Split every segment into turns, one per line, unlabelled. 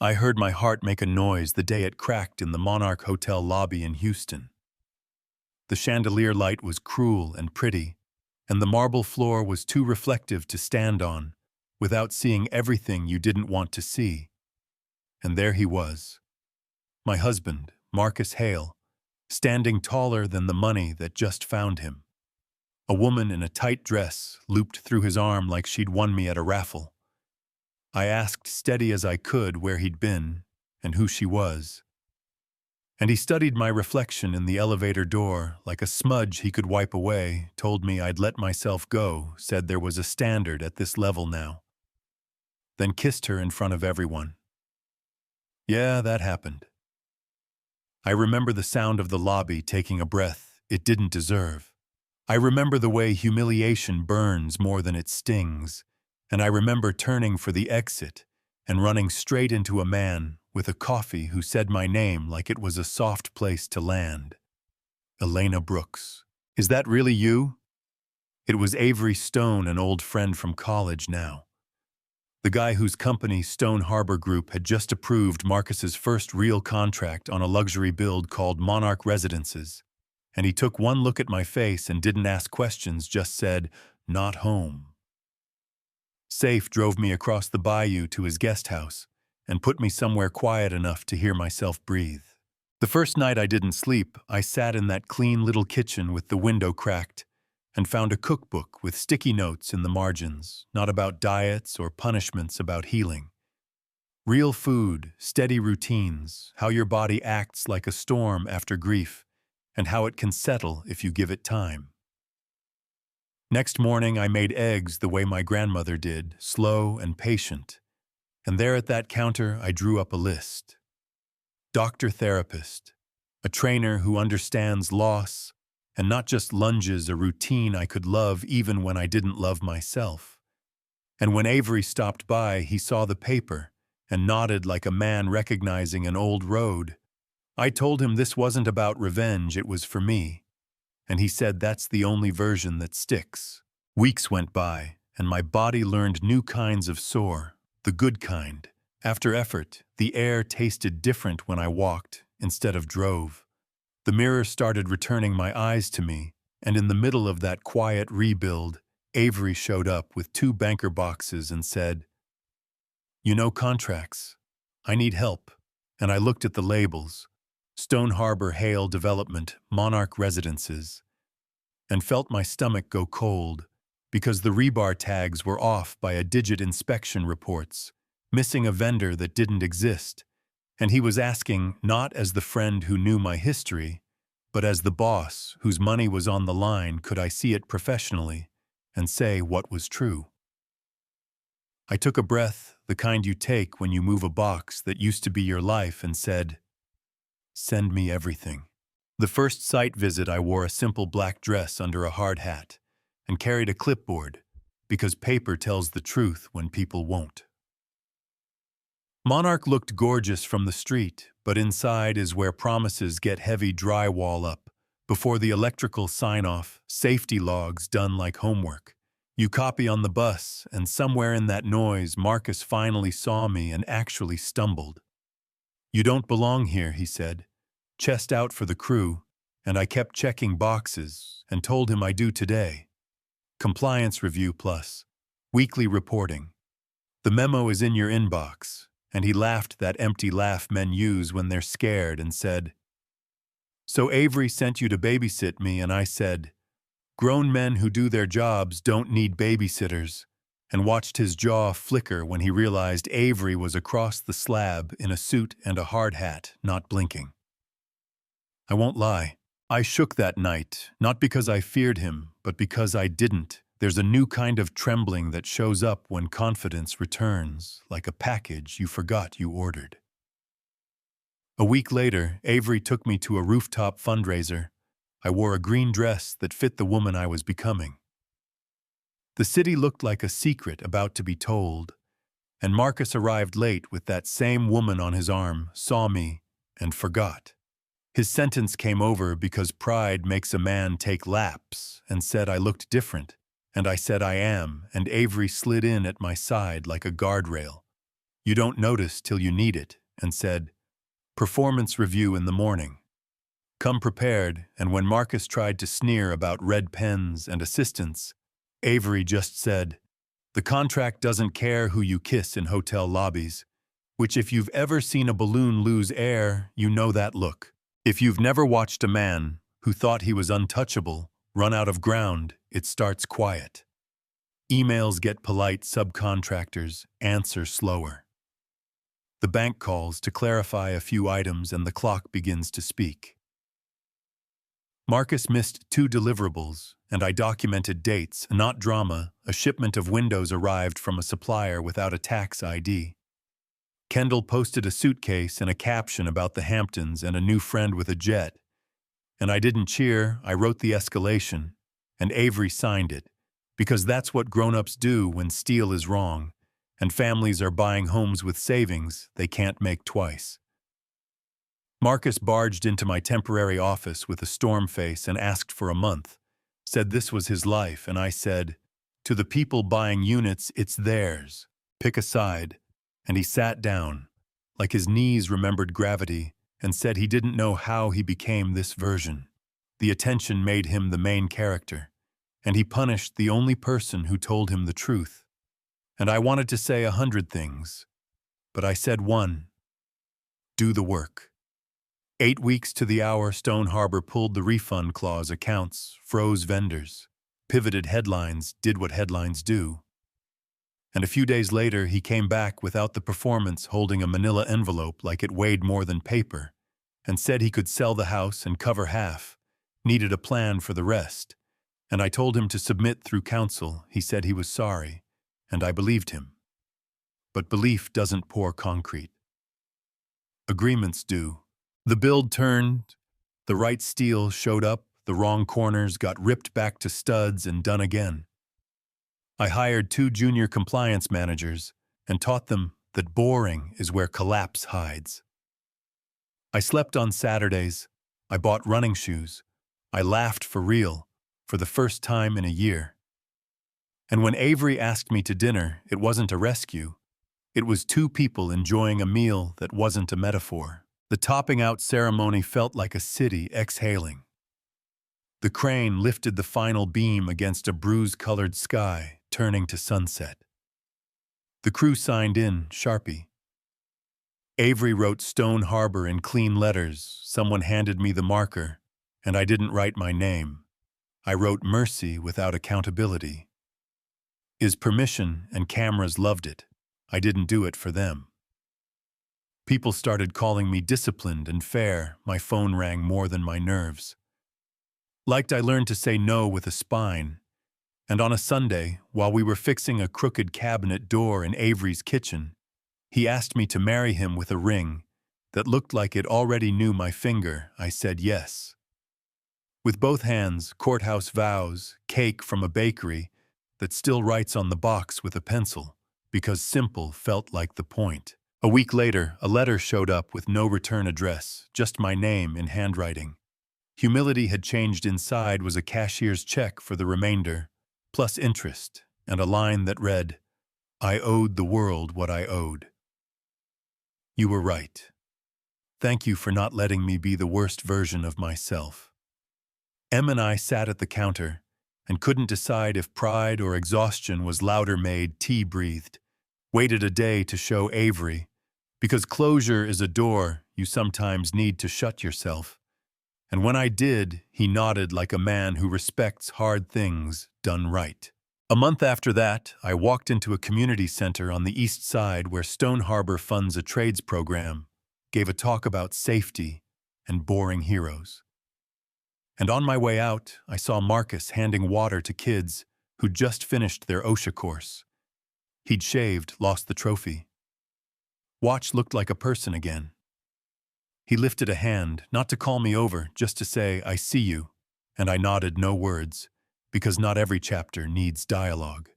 I heard my heart make a noise the day it cracked in the Monarch Hotel lobby in Houston. The chandelier light was cruel and pretty, and the marble floor was too reflective to stand on, without seeing everything you didn't want to see. And there he was, my husband, Marcus Hale, standing taller than the money that just found him. A woman in a tight dress looped through his arm like she'd won me at a raffle. I asked steady as I could where he'd been and who she was. And he studied my reflection in the elevator door like a smudge he could wipe away, told me I'd let myself go, said there was a standard at this level now. Then kissed her in front of everyone. Yeah, that happened. I remember the sound of the lobby taking a breath it didn't deserve. I remember the way humiliation burns more than it stings, and I remember turning for the exit and running straight into a man with a coffee who said my name like it was a soft place to land. Elena Brooks. Is that really you? It was Avery Stone, an old friend from college now. The guy whose company, Stone Harbor Group, had just approved Marcus's first real contract on a luxury build called Monarch Residences. And he took one look at my face and didn't ask questions, just said, "Not home." Safe drove me across the bayou to his guest house and put me somewhere quiet enough to hear myself breathe. The first night I didn't sleep, I sat in that clean little kitchen with the window cracked and found a cookbook with sticky notes in the margins, not about diets or punishments, about healing. Real food, steady routines, how your body acts like a storm after grief, and how it can settle if you give it time. Next morning, I made eggs the way my grandmother did, slow and patient. And there at that counter, I drew up a list. Doctor-therapist, a trainer who understands loss, and not just lunges, a routine I could love even when I didn't love myself. And when Avery stopped by, he saw the paper and nodded like a man recognizing an old road. I told him this wasn't about revenge, it was for me. And he said that's the only version that sticks. Weeks went by, and my body learned new kinds of sore, the good kind. After effort, the air tasted different when I walked instead of drove. The mirror started returning my eyes to me, and in the middle of that quiet rebuild, Avery showed up with 2 banker boxes and said, "You know contracts. I need help." And I looked at the labels. Stone Harbor Hale Development, Monarch Residences, and felt my stomach go cold because the rebar tags were off by a digit inspection reports, missing a vendor that didn't exist, and he was asking not as the friend who knew my history, but as the boss whose money was on the line, could I see it professionally and say what was true. I took a breath, the kind you take when you move a box that used to be your life, and said, "Send me everything." The first site visit, I wore a simple black dress under a hard hat and carried a clipboard, because paper tells the truth when people won't. Monarch looked gorgeous from the street, but inside is where promises get heavy drywall up, before the electrical sign-off, safety logs done like homework. You copy on the bus, and somewhere in that noise, Marcus finally saw me and actually stumbled. "You don't belong here," he said, chest out for the crew, and I kept checking boxes and told him I do today. Compliance review plus weekly reporting. The memo is in your inbox, and he laughed that empty laugh men use when they're scared and said, "So Avery sent you to babysit me," and I said, "Grown men who do their jobs don't need babysitters," and watched his jaw flicker when he realized Avery was across the slab in a suit and a hard hat, not blinking. I won't lie. I shook that night, not because I feared him, but because I didn't. There's a new kind of trembling that shows up when confidence returns, like a package you forgot you ordered. A week later, Avery took me to a rooftop fundraiser. I wore a green dress that fit the woman I was becoming. The city looked like a secret about to be told, and Marcus arrived late with that same woman on his arm, saw me, and forgot. His sentence came over because pride makes a man take laps, and said I looked different, and I said I am, and Avery slid in at my side like a guardrail. You don't notice till you need it, and said, "Performance review in the morning." Come prepared, and when Marcus tried to sneer about red pens and assistants, Avery just said, "The contract doesn't care who you kiss in hotel lobbies," which if you've ever seen a balloon lose air, you know that look. If you've never watched a man who thought he was untouchable run out of ground, it starts quiet. Emails get polite, subcontractors answer slower. The bank calls to clarify a few items and the clock begins to speak. Marcus missed 2 deliverables, and I documented dates, not drama. A shipment of windows arrived from a supplier without a tax ID. Kendall posted a suitcase and a caption about the Hamptons and a new friend with a jet. And I didn't cheer, I wrote the escalation, and Avery signed it, because that's what grown-ups do when steel is wrong, and families are buying homes with savings they can't make twice. Marcus barged into my temporary office with a storm face and asked for a month, said this was his life, and I said, "To the people buying units, it's theirs. Pick a side." And he sat down, like his knees remembered gravity, and said he didn't know how he became this version. The attention made him the main character, and he punished the only person who told him the truth. And I wanted to say 100 things, but I said one: do the work. 8 weeks to the hour, Stone Harbor pulled the refund clause, accounts, froze vendors, pivoted headlines, did what headlines do. And a few days later, he came back without the performance, holding a manila envelope like it weighed more than paper, and said he could sell the house and cover half, needed a plan for the rest. And I told him to submit through counsel. He said he was sorry, and I believed him. But belief doesn't pour concrete. Agreements do. The build turned, the right steel showed up, the wrong corners got ripped back to studs and done again. I hired 2 junior compliance managers and taught them that boring is where collapse hides. I slept on Saturdays. I bought running shoes. I laughed for real, for the first time in a year. And when Avery asked me to dinner, it wasn't a rescue. It was 2 people enjoying a meal that wasn't a metaphor. The topping out ceremony felt like a city exhaling. The crane lifted the final beam against a bruise-colored sky, turning to sunset. The crew signed in, Sharpie. Avery wrote Stone Harbor in clean letters. Someone handed me the marker, and I didn't write my name. I wrote mercy without accountability. Is permission, and cameras loved it. I didn't do it for them. People started calling me disciplined and fair. My phone rang more than my nerves. Liked I learned to say no with a spine. And on a Sunday, while we were fixing a crooked cabinet door in Avery's kitchen, he asked me to marry him with a ring that looked like it already knew my finger. I said yes. With both hands, courthouse vows, cake from a bakery that still writes on the box with a pencil, because simple felt like the point. A week later, a letter showed up with no return address, just my name in handwriting. Humility had changed. Inside was a cashier's check for the remainder, plus interest, and a line that read, "I owed the world what I owed." You were right. Thank you for not letting me be the worst version of myself. Em and I sat at the counter and couldn't decide if pride or exhaustion was louder. Made tea, breathed. Waited a day to show Avery, because closure is a door you sometimes need to shut yourself. And when I did, he nodded like a man who respects hard things done right. A month after that, I walked into a community center on the east side where Stone Harbor funds a trades program, gave a talk about safety and boring heroes. And on my way out, I saw Marcus handing water to kids who'd just finished their OSHA course. He'd shaved, lost the trophy. Watch looked like a person again. He lifted a hand, not to call me over, just to say, "I see you," and I nodded, no words, because not every chapter needs dialogue.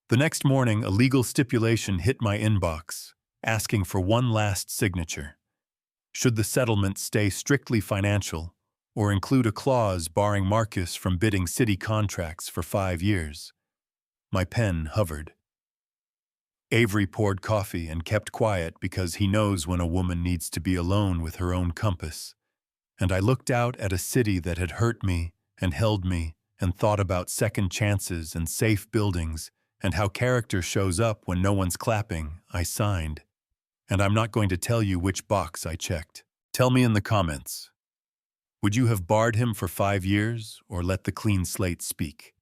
The next morning, a legal stipulation hit my inbox, asking for one last signature. Should the settlement stay strictly financial, or include a clause barring Marcus from bidding city contracts for 5 years? My pen hovered. Avery poured coffee and kept quiet because he knows when a woman needs to be alone with her own compass. And I looked out at a city that had hurt me and held me and thought about second chances and safe buildings and how character shows up when no one's clapping. I signed. And I'm not going to tell you which box I checked. Tell me in the comments. Would you have barred him for 5 years or let the clean slate speak?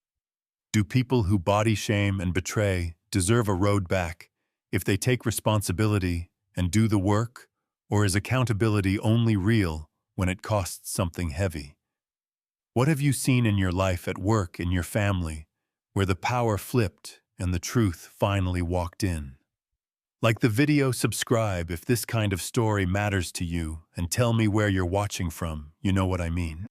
Do people who body shame and betray deserve a road back if they take responsibility and do the work, or is accountability only real when it costs something heavy? What have you seen in your life, at work, in your family, where the power flipped and the truth finally walked in? Like the video, subscribe if this kind of story matters to you, and tell me where you're watching from. You know what I mean.